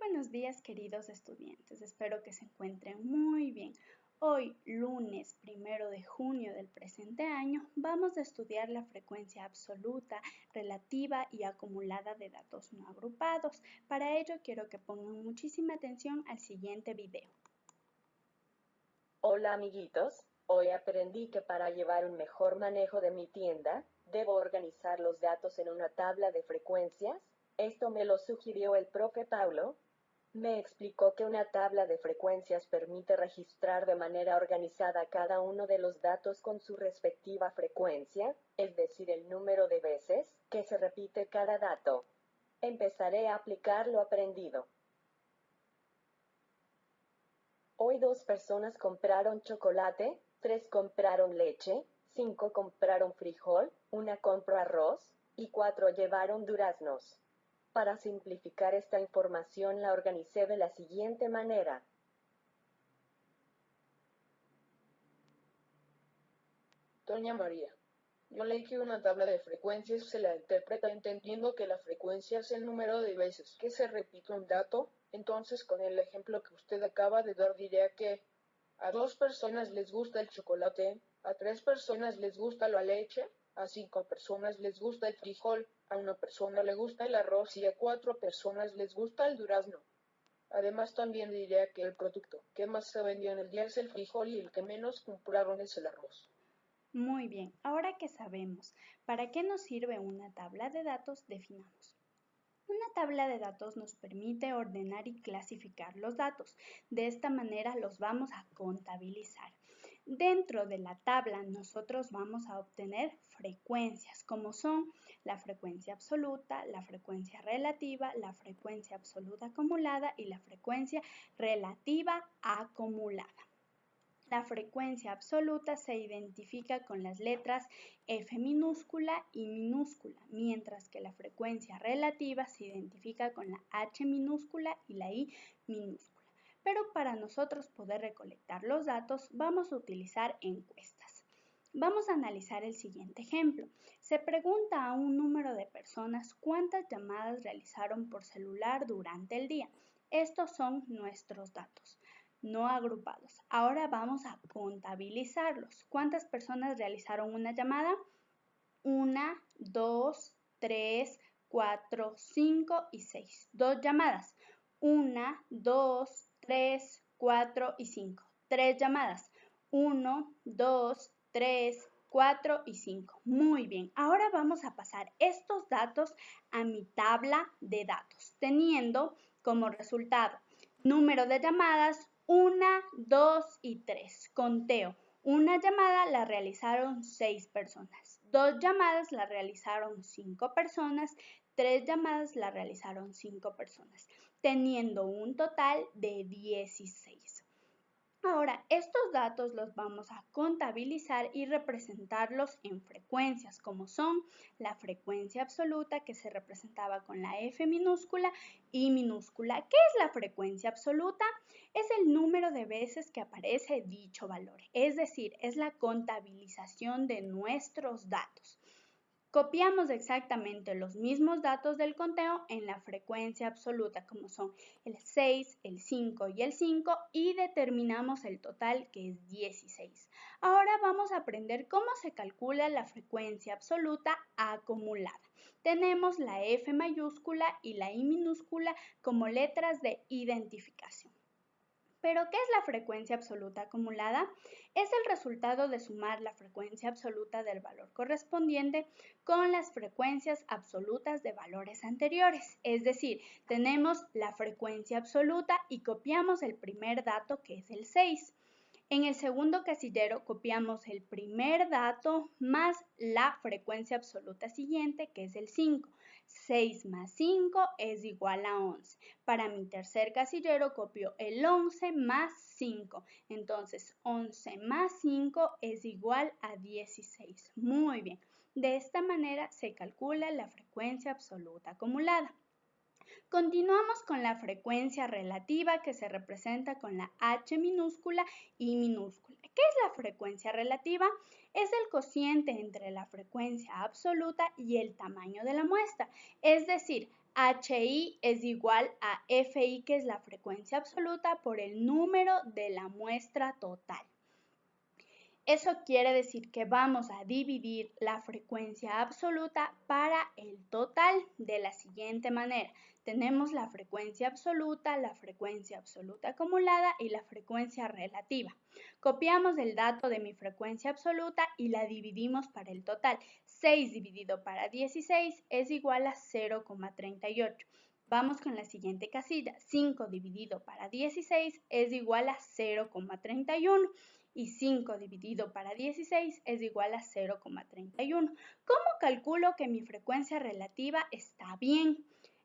buenos días, queridos estudiantes. Espero que se encuentren muy bien. Hoy, lunes 1 de junio del presente año, vamos a estudiar la frecuencia absoluta, relativa y acumulada de datos no agrupados. Para ello, quiero que pongan muchísima atención al siguiente video. Hola amiguitos, hoy aprendí que para llevar un mejor manejo de mi tienda, debo organizar los datos en una tabla de frecuencias. Esto me lo sugirió el profe Paulo. Me explicó que una tabla de frecuencias permite registrar de manera organizada cada uno de los datos con su respectiva frecuencia, es decir, el número de veces que se repite cada dato. Empezaré a aplicar lo aprendido. Hoy 2 personas compraron chocolate, 3 compraron leche, 5 compraron frijol, 1 compró arroz, y 4 llevaron duraznos. Para simplificar esta información la organicé de la siguiente manera. Doña María, yo leí que una tabla de frecuencias se la interpreta entendiendo que la frecuencia es el número de veces que se repite un dato. Entonces, con el ejemplo que usted acaba de dar, diría que a 2 personas les gusta el chocolate, a 3 personas les gusta la leche, a 5 personas les gusta el frijol, a 1 persona le gusta el arroz y a 4 personas les gusta el durazno. Además, también diría que el producto que más se vendió en el día es el frijol y el que menos compraron es el arroz. Muy bien, ahora que sabemos para qué nos sirve una tabla de datos, definamos. Una tabla de datos nos permite ordenar y clasificar los datos. De esta manera los vamos a contabilizar. Dentro de la tabla nosotros vamos a obtener frecuencias, como son la frecuencia absoluta, la frecuencia relativa, la frecuencia absoluta acumulada y la frecuencia relativa acumulada. La frecuencia absoluta se identifica con las letras F minúscula y minúscula, mientras que la frecuencia relativa se identifica con la H minúscula y la I minúscula. Pero para nosotros poder recolectar los datos vamos a utilizar encuestas. Vamos a analizar el siguiente ejemplo. Se pregunta a un número de personas cuántas llamadas realizaron por celular durante el día. Estos son nuestros datos no agrupados. Ahora vamos a contabilizarlos. ¿Cuántas personas realizaron una llamada? 1, 2, 3, 4, 5 y 6. 2 llamadas. 1, 2, 3, 4 y 5. 3 llamadas. 1, 2, 3, 4 y 5. Muy bien. Ahora vamos a pasar estos datos a mi tabla de datos, teniendo como resultado número de llamadas 1, 2 y 3. Conteo. Una llamada la realizaron 6 personas, 2 llamadas la realizaron 5 personas, 3 llamadas la realizaron 5 personas, teniendo un total de 16. Ahora, estos datos los vamos a contabilizar y representarlos en frecuencias, como son la frecuencia absoluta, que se representaba con la F minúscula y minúscula. ¿Qué es la frecuencia absoluta? Es el número de veces que aparece dicho valor, es decir, es la contabilización de nuestros datos. Copiamos exactamente los mismos datos del conteo en la frecuencia absoluta, como son el 6, el 5 y el 5, y determinamos el total, que es 16. Ahora vamos a aprender cómo se calcula la frecuencia absoluta acumulada. Tenemos la F mayúscula y la I minúscula como letras de identificación. ¿Pero qué es la frecuencia absoluta acumulada? Es el resultado de sumar la frecuencia absoluta del valor correspondiente con las frecuencias absolutas de valores anteriores. Es decir, tenemos la frecuencia absoluta y copiamos el primer dato, que es el 6. En el segundo casillero copiamos el primer dato más la frecuencia absoluta siguiente, que es el 5. 6 más 5 es igual a 11. Para mi tercer casillero copio el 11 más 5. Entonces, 11 más 5 es igual a 16. Muy bien. De esta manera se calcula la frecuencia absoluta acumulada. Continuamos con la frecuencia relativa, que se representa con la H minúscula y minúscula. ¿Qué es la frecuencia relativa? Es el cociente entre la frecuencia absoluta y el tamaño de la muestra. Es decir, HI es igual a FI, que es la frecuencia absoluta, por el número de la muestra total. Eso quiere decir que vamos a dividir la frecuencia absoluta para el total de la siguiente manera. Tenemos la frecuencia absoluta acumulada y la frecuencia relativa. Copiamos el dato de mi frecuencia absoluta y la dividimos para el total. 6 dividido para 16 es igual a 0,38. Vamos con la siguiente casilla. 5 dividido para 16 es igual a 0,31. Y 5 dividido para 16 es igual a 0,31. ¿Cómo calculo que mi frecuencia relativa está bien?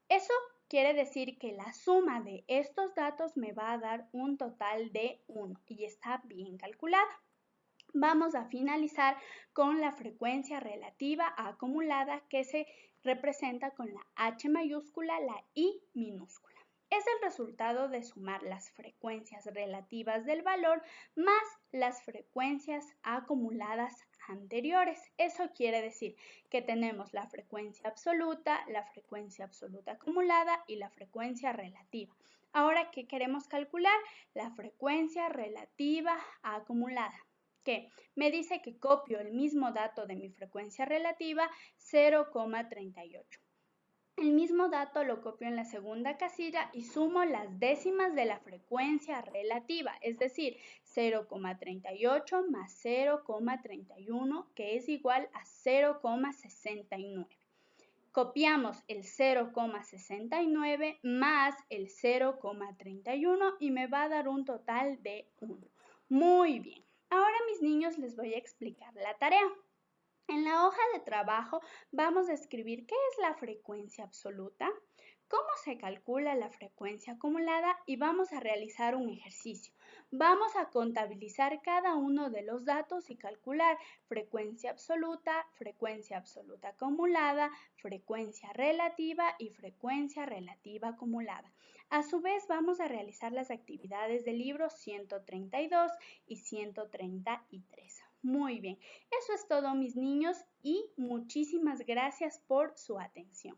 Eso quiere decir que la suma de estos datos me va a dar un total de 1 y está bien calculada. Vamos a finalizar con la frecuencia relativa acumulada, que se representa con la H mayúscula, la I minúscula. Es el resultado de sumar las frecuencias relativas del valor más las frecuencias acumuladas anteriores. Eso quiere decir que tenemos la frecuencia absoluta acumulada y la frecuencia relativa. Ahora, ¿qué queremos calcular? La frecuencia relativa acumulada, que me dice que copio el mismo dato de mi frecuencia relativa, 0,38. El mismo dato lo copio en la segunda casilla y sumo las décimas de la frecuencia relativa, es decir, 0,38 más 0,31, que es igual a 0,69. Copiamos el 0,69 más el 0,31 y me va a dar un total de 1. Muy bien. Ahora, mis niños, les voy a explicar la tarea. En la hoja de trabajo vamos a escribir qué es la frecuencia absoluta, cómo se calcula la frecuencia acumulada y vamos a realizar un ejercicio. Vamos a contabilizar cada uno de los datos y calcular frecuencia absoluta acumulada, frecuencia relativa y frecuencia relativa acumulada. A su vez, vamos a realizar las actividades del libro 132 y 133. Muy bien, eso es todo, mis niños, y muchísimas gracias por su atención.